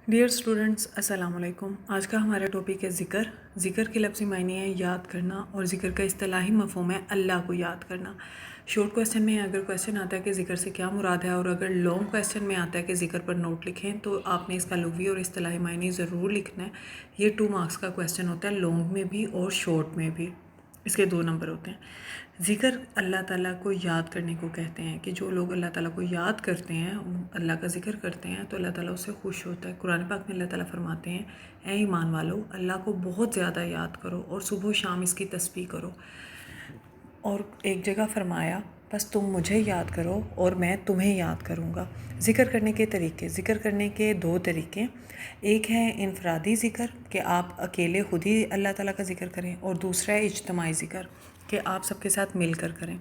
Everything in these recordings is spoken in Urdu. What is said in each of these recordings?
ڈیئر اسٹوڈنٹس، السلام علیکم۔ آج کا ہمارا ٹاپک ہے ذکر۔ ذکر کے لفظی معنی ہے یاد کرنا، اور ذکر کا اصطلاحی مفہوم ہے اللہ کو یاد کرنا۔ شارٹ کویسچن میں اگر کویسچن آتا ہے کہ ذکر سے کیا مراد ہے، اور اگر لانگ کویسچن میں آتا ہے کہ ذکر پر نوٹ لکھیں، تو آپ نے اس کا لغوی اور اصطلاحی معنی ضرور لکھنا ہے۔ یہ 2 مارکس کا کویسچن ہوتا ہے، لانگ میں بھی اور شارٹ میں بھی۔ اس کے 2 نمبر ہوتے ہیں۔ ذکر اللہ تعالیٰ کو یاد کرنے کو کہتے ہیں کہ جو لوگ اللہ تعالیٰ کو یاد کرتے ہیں، اللہ کا ذکر کرتے ہیں، تو اللہ تعالیٰ اس سے خوش ہوتا ہے۔ قرآن پاک میں اللہ تعالیٰ فرماتے ہیں، اے ایمان والو، اللہ کو بہت زیادہ یاد کرو اور صبح و شام اس کی تسبیح کرو۔ اور ایک جگہ فرمایا، بس تم مجھے یاد کرو اور میں تمہیں یاد کروں گا۔ ذکر کرنے کے طریقے۔ ذکر کرنے کے 2 طریقے۔ ایک ہے انفرادی ذکر کہ آپ اکیلے خود ہی اللہ تعالیٰ کا ذکر کریں، اور دوسرا ہے اجتماعی ذکر کہ آپ سب کے ساتھ مل کر کریں۔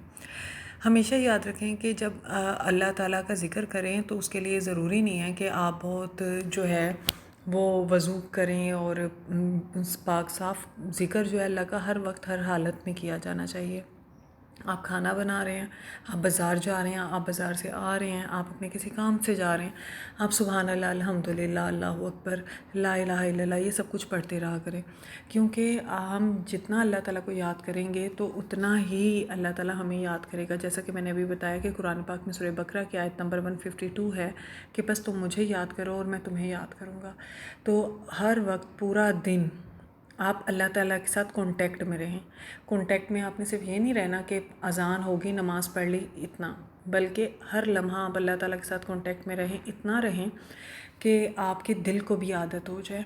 ہمیشہ یاد رکھیں کہ جب اللہ تعالیٰ کا ذکر کریں تو اس کے لیے ضروری نہیں ہے کہ آپ بہت جو ہے وہ وضو کریں، اور پاک صاف ذکر جو ہے اللہ کا ہر وقت ہر حالت میں کیا جانا چاہیے۔ آپ کھانا بنا رہے ہیں، آپ بازار جا رہے ہیں، آپ بازار سے آ رہے ہیں، آپ اپنے کسی کام سے جا رہے ہیں، آپ سبحان اللہ، الحمدللہ، اللہ اکبر، لا الہ الا اللہ، یہ سب کچھ پڑھتے رہا کریں، کیونکہ ہم جتنا اللہ تعالیٰ کو یاد کریں گے تو اتنا ہی اللہ تعالیٰ ہمیں یاد کرے گا۔ جیسا کہ میں نے ابھی بتایا کہ قرآن پاک میں سورہ بقرہ کی آیت نمبر 152 ہے کہ بس تم مجھے یاد کرو اور میں تمہیں یاد کروں گا۔ تو ہر وقت پورا دن آپ اللہ تعالیٰ کے ساتھ کانٹیکٹ میں رہیں۔ کانٹیکٹ میں آپ نے صرف یہ نہیں رہنا کہ اذان ہوگی نماز پڑھ لی اتنا، بلکہ ہر لمحہ آپ اللہ تعالیٰ کے ساتھ کانٹیکٹ میں رہیں، اتنا رہیں کہ آپ کے دل کو بھی عادت ہو جائے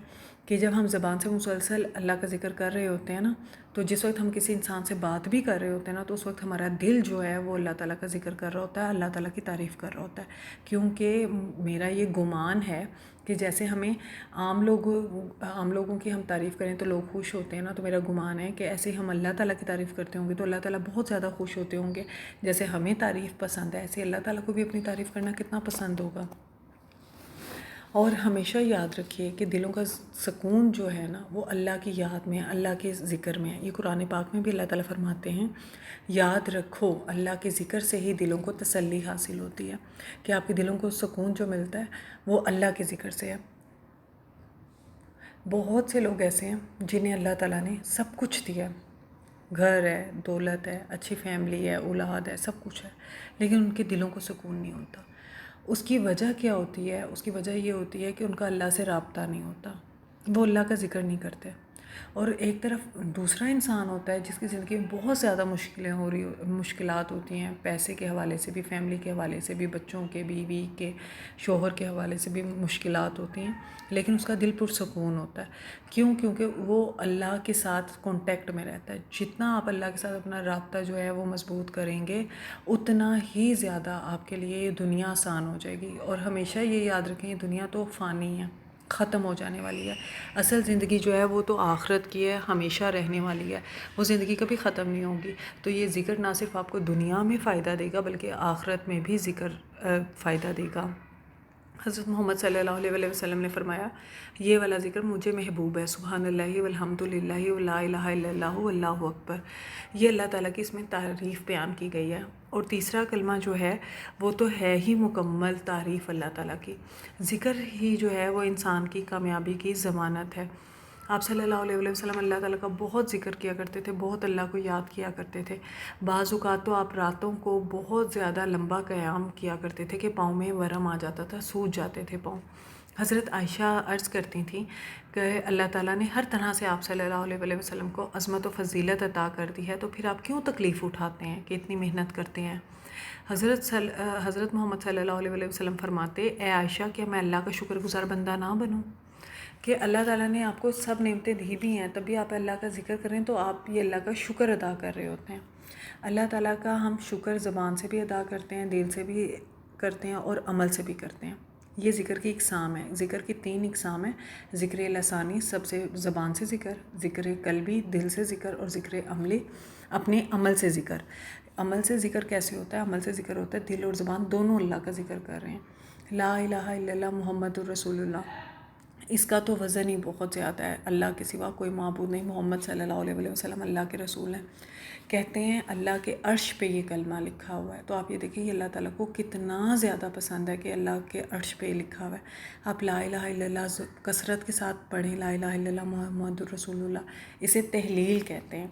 کہ جب ہم زبان سے مسلسل اللہ کا ذکر کر رہے ہوتے ہیں نا، تو جس وقت ہم کسی انسان سے بات بھی کر رہے ہوتے ہیں نا، تو اس وقت ہمارا دل جو ہے وہ اللہ تعالیٰ کا ذکر کر رہا ہوتا ہے، اللہ تعالیٰ کی تعریف کر رہا ہوتا ہے۔ کیونکہ میرا یہ گمان ہے کہ جیسے ہمیں عام لوگوں کی ہم تعریف کریں تو لوگ خوش ہوتے ہیں نا، تو میرا گمان ہے کہ ایسے ہم اللہ تعالیٰ کی تعریف کرتے ہوں گے تو اللہ تعالیٰ بہت زیادہ خوش ہوتے ہوں گے۔ جیسے ہمیں تعریف پسند ہے، ایسے اللہ تعالیٰ کو بھی اپنی تعریف کرنا کتنا پسند ہوگا۔ اور ہمیشہ یاد رکھیے کہ دلوں کا سکون جو ہے نا وہ اللہ کی یاد میں، اللہ کے ذکر میں ہے۔ یہ قرآن پاک میں بھی اللہ تعالیٰ فرماتے ہیں، یاد رکھو اللہ کے ذکر سے ہی دلوں کو تسلی حاصل ہوتی ہے، کہ آپ کے دلوں کو سکون جو ملتا ہے وہ اللہ کے ذکر سے ہے۔ بہت سے لوگ ایسے ہیں جنہیں اللہ تعالیٰ نے سب کچھ دیا، گھر ہے، دولت ہے، اچھی فیملی ہے، اولاد ہے، سب کچھ ہے، لیکن ان کے دلوں کو سکون نہیں ہوتا۔ اس کی وجہ کیا ہوتی ہے؟ اس کی وجہ یہ ہوتی ہے کہ ان کا اللہ سے رابطہ نہیں ہوتا، وہ اللہ کا ذکر نہیں کرتے۔ اور ایک طرف دوسرا انسان ہوتا ہے جس کی زندگی میں بہت زیادہ مشکلات ہوتی ہیں، پیسے کے حوالے سے بھی، فیملی کے حوالے سے بھی، بچوں کے، بیوی کے، شوہر کے حوالے سے بھی مشکلات ہوتی ہیں، لیکن اس کا دل پرسکون ہوتا ہے۔ کیوں؟ کیونکہ وہ اللہ کے ساتھ کانٹیکٹ میں رہتا ہے۔ جتنا آپ اللہ کے ساتھ اپنا رابطہ جو ہے وہ مضبوط کریں گے، اتنا ہی زیادہ آپ کے لیے یہ دنیا آسان ہو جائے گی۔ اور ہمیشہ یہ یاد رکھیں، یہ دنیا تو فانی ہے، ختم ہو جانے والی ہے۔ اصل زندگی جو ہے وہ تو آخرت کی ہے، ہمیشہ رہنے والی ہے، وہ زندگی کبھی ختم نہیں ہوگی۔ تو یہ ذکر نہ صرف آپ کو دنیا میں فائدہ دے گا بلکہ آخرت میں بھی ذکر فائدہ دے گا۔ حضرت محمد صلی اللہ علیہ وسلم نے فرمایا، یہ والا ذکر مجھے محبوب ہے، سبحان اللہ والحمدللہ ولا الہ الا اللہ واللہ اکبر۔ یہ اللہ تعالیٰ کی اس میں تعریف بیان کی گئی ہے۔ اور تیسرا کلمہ جو ہے وہ تو ہے ہی مکمل تعریف اللہ تعالیٰ کی۔ ذکر ہی جو ہے وہ انسان کی کامیابی کی ضمانت ہے۔ آپ صلی اللہ علیہ وسلم اللہ تعالیٰ کا بہت ذکر کیا کرتے تھے، بہت اللہ کو یاد کیا کرتے تھے۔ بعض اوقات تو آپ راتوں کو بہت زیادہ لمبا قیام کیا کرتے تھے کہ پاؤں میں ورم آ جاتا تھا، سوج جاتے تھے پاؤں۔ حضرت عائشہ عرض کرتی تھیں کہ اللہ تعالیٰ نے ہر طرح سے آپ صلی اللہ علیہ وسلم کو عظمت و فضیلت عطا کر دی ہے، تو پھر آپ کیوں تکلیف اٹھاتے ہیں کہ اتنی محنت کرتے ہیں؟ حضرت محمد صلی اللہ علیہ وسلم فرماتے، اے عائشہ، کیا میں اللہ کا شکر گزار بندہ نہ بنوں؟ کہ اللہ تعالیٰ نے آپ کو سب نعمتیں دی بھی ہیں، تب بھی آپ اللہ کا ذکر کریں تو آپ یہ اللہ کا شکر ادا کر رہے ہوتے ہیں۔ اللہ تعالیٰ کا ہم شکر زبان سے بھی ادا کرتے ہیں، دل سے بھی کرتے ہیں، اور عمل سے بھی کرتے ہیں۔ یہ ذکر کی اقسام ہے۔ ذکر کی 3 اقسام ہیں: ذکر لسانی، سب سے زبان سے ذکر، ذکر قلبی، دل سے ذکر، اور ذکر عملی، اپنے عمل سے ذکر۔ عمل سے ذکر کیسے ہوتا ہے؟ عمل سے ذکر ہوتا ہے دل اور زبان دونوں اللہ کا ذکر کر رہے ہیں۔ لا الہ الا اللہ محمد الرسول اللہ، اس کا تو وزن ہی بہت زیادہ ہے. اللہ کے سوا کوئی معبود نہیں، محمد صلی اللہ علیہ وسلم اللہ کے رسول ہیں. کہتے ہیں اللہ کے عرش پہ یہ کلمہ لکھا ہوا ہے. تو آپ یہ دیکھیں یہ اللہ تعالیٰ کو کتنا زیادہ پسند ہے کہ اللہ کے عرش پہ لکھا ہوا ہے. آپ لا الہ الا اللہ کثرت کے ساتھ پڑھیں، لا الہ الا اللہ محمد رسول اللہ. اسے تحلیل کہتے ہیں.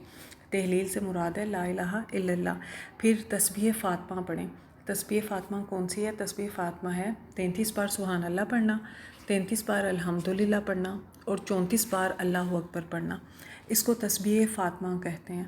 تحلیل سے مراد ہے لا الہ الا اللہ. پھر تسبیح فاطمہ پڑھیں. تسبیح فاطمہ کون سی ہے؟ تسبیح فاطمہ ہے 33 بار سبحان اللہ پڑھنا، 33 بار الحمدللہ پڑھنا اور 34 بار اللہ اکبر پڑھنا. اس کو تسبیح فاطمہ کہتے ہیں.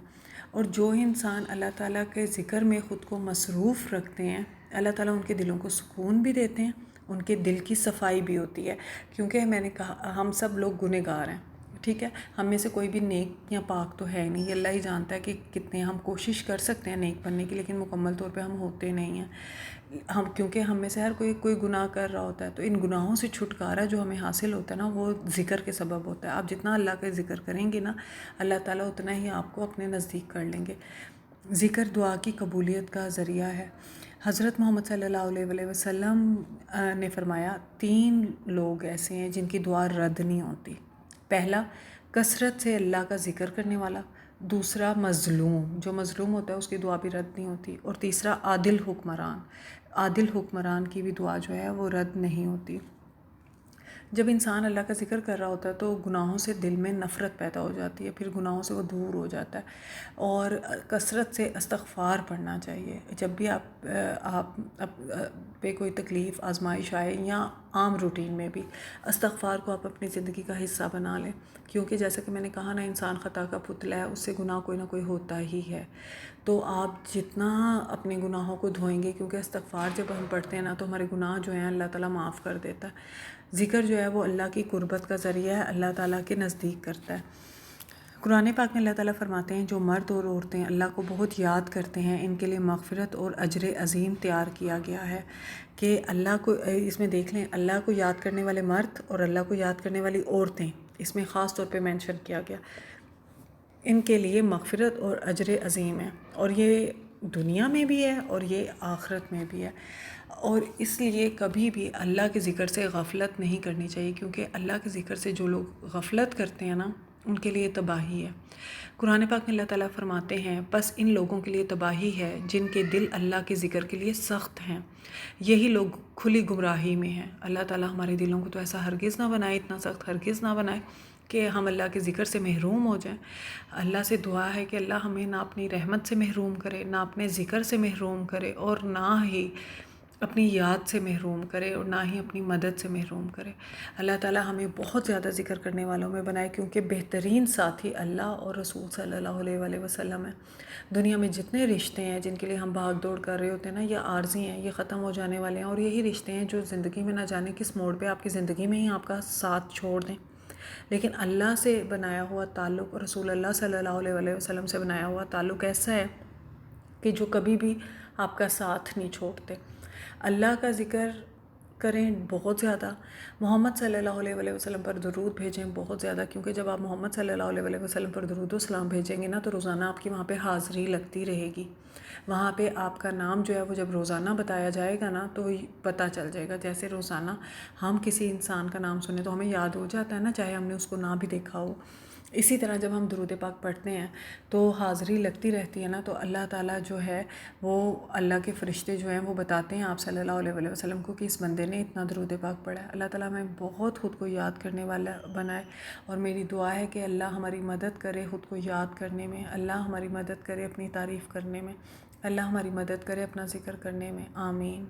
اور جو انسان اللہ تعالیٰ کے ذکر میں خود کو مصروف رکھتے ہیں، اللہ تعالیٰ ان کے دلوں کو سکون بھی دیتے ہیں، ان کے دل کی صفائی بھی ہوتی ہے. کیونکہ میں نے کہا ہم سب لوگ گنہگار ہیں، ٹھیک ہے، ہم میں سے کوئی بھی نیک یا پاک تو ہے نہیں. اللہ ہی جانتا ہے کہ کتنے ہم کوشش کر سکتے ہیں نیک بننے کی، لیکن مکمل طور پہ ہم ہوتے نہیں ہیں. کیونکہ ہم میں سے ہر کوئی گناہ کر رہا ہوتا ہے. تو ان گناہوں سے چھٹکارا جو ہمیں حاصل ہوتا ہے نا، وہ ذکر کے سبب ہوتا ہے. آپ جتنا اللہ کا ذکر کریں گے نا، اللہ تعالیٰ اتنا ہی آپ کو اپنے نزدیک کر لیں گے. ذکر دعا کی قبولیت کا ذریعہ ہے. حضرت محمد صلی اللہ علیہ وسلم نے فرمایا 3 لوگ ایسے ہیں جن کی دعا رد نہیں ہوتی. پہلا، کثرت سے اللہ کا ذکر کرنے والا. دوسرا، مظلوم، جو مظلوم ہوتا ہے اس کی دعا بھی رد نہیں ہوتی. اور تیسرا، عادل حکمران. عادل حکمران کی بھی دعا جو ہے وہ رد نہیں ہوتی. جب انسان اللہ کا ذکر کر رہا ہوتا ہے تو گناہوں سے دل میں نفرت پیدا ہو جاتی ہے، پھر گناہوں سے وہ دور ہو جاتا ہے. اور کثرت سے استغفار پڑھنا چاہیے. جب بھی آپ پہ کوئی تکلیف آزمائش آئے یا عام روٹین میں بھی، استغفار کو آپ اپنی زندگی کا حصہ بنا لیں. کیونکہ جیسا کہ میں نے کہا نا، انسان خطا کا پتلا ہے، اس سے گناہ کوئی نہ کوئی ہوتا ہی ہے. تو آپ جتنا اپنے گناہوں کو دھوئیں گے، کیونکہ استغفار جب ہم پڑھتے ہیں نا تو ہمارے گناہ جو ہیں اللہ تعالیٰ معاف کر دیتا ہے. ذکر جو ہے وہ اللہ کی قربت کا ذریعہ ہے، اللہ تعالیٰ کے نزدیک کرتا ہے. قرآن پاک میں اللہ تعالیٰ فرماتے ہیں جو مرد اور عورتیں اللہ کو بہت یاد کرتے ہیں ان کے لیے مغفرت اور اجر عظیم تیار کیا گیا ہے. کہ اللہ کو اس میں دیکھ لیں، اللہ کو یاد کرنے والے مرد اور اللہ کو یاد کرنے والی عورتیں اس میں خاص طور پہ مینشن کیا گیا. ان کے لیے مغفرت اور اجر عظیم ہے، اور یہ دنیا میں بھی ہے اور یہ آخرت میں بھی ہے. اور اس لیے کبھی بھی اللہ کے ذکر سے غفلت نہیں کرنی چاہیے، کیونکہ اللہ کے ذکر سے جو لوگ غفلت کرتے ہیں نا، ان کے لیے تباہی ہے. قرآن پاک میں اللہ تعالیٰ فرماتے ہیں بس ان لوگوں کے لیے تباہی ہے جن کے دل اللہ کے ذکر کے لیے سخت ہیں، یہی لوگ کھلی گمراہی میں ہیں. اللہ تعالیٰ ہمارے دلوں کو تو ایسا ہرگز نہ بنائے، اتنا سخت ہرگز نہ بنائے کہ ہم اللہ کے ذکر سے محروم ہو جائیں. اللہ سے دعا ہے کہ اللہ ہمیں نہ اپنی رحمت سے محروم کرے، نہ اپنے ذکر سے محروم کرے، اور نہ ہی اپنی یاد سے محروم کرے، اور نہ ہی اپنی مدد سے محروم کرے. اللہ تعالیٰ ہمیں بہت زیادہ ذکر کرنے والوں میں بنائے، کیونکہ بہترین ساتھی اللہ اور رسول صلی اللہ علیہ وسلم ہے. دنیا میں جتنے رشتے ہیں جن کے لیے ہم بھاگ دوڑ کر رہے ہوتے ہیں نا، یہ عارضی ہیں، یہ ختم ہو جانے والے ہیں. اور یہی رشتے ہیں جو زندگی میں نہ جانے کس موڑ پہ آپ کی زندگی میں ہی آپ کا ساتھ چھوڑ دیں. لیکن اللہ سے بنایا ہوا تعلق، رسول اللہ صلی اللہ علیہ وسلم سے بنایا ہوا تعلق ایسا ہے کہ جو کبھی بھی آپ کا ساتھ نہیں چھوڑتے. اللہ کا ذکر کریں بہت زیادہ. محمد صلی اللہ علیہ وسلم پر درود بھیجیں بہت زیادہ، کیونکہ جب آپ محمد صلی اللہ علیہ وسلم پر درود و سلام بھیجیں گے نا تو روزانہ آپ کی وہاں پہ حاضری لگتی رہے گی. وہاں پہ آپ کا نام جو ہے وہ جب روزانہ بتایا جائے گا نا تو پتہ چل جائے گا. جیسے روزانہ ہم کسی انسان کا نام سنیں تو ہمیں یاد ہو جاتا ہے نا، چاہے ہم نے اس کو نہ بھی دیکھا ہو. اسی طرح جب ہم درود پاک پڑھتے ہیں تو حاضری لگتی رہتی ہے نا، تو اللہ تعالیٰ جو ہے وہ اللہ کے فرشتے جو ہیں وہ بتاتے ہیں آپ صلی اللہ علیہ وسلم کو کہ اس بندے نے اتنا درود پاک پڑھا ہے. اللہ تعالیٰ ہمیں بہت خود کو یاد کرنے والا بنائے. اور میری دعا ہے کہ اللہ ہماری مدد کرے خود کو یاد کرنے میں، اللہ ہماری مدد کرے اپنی تعریف کرنے میں، اللہ ہماری مدد کرے اپنا ذکر کرنے میں. آمین.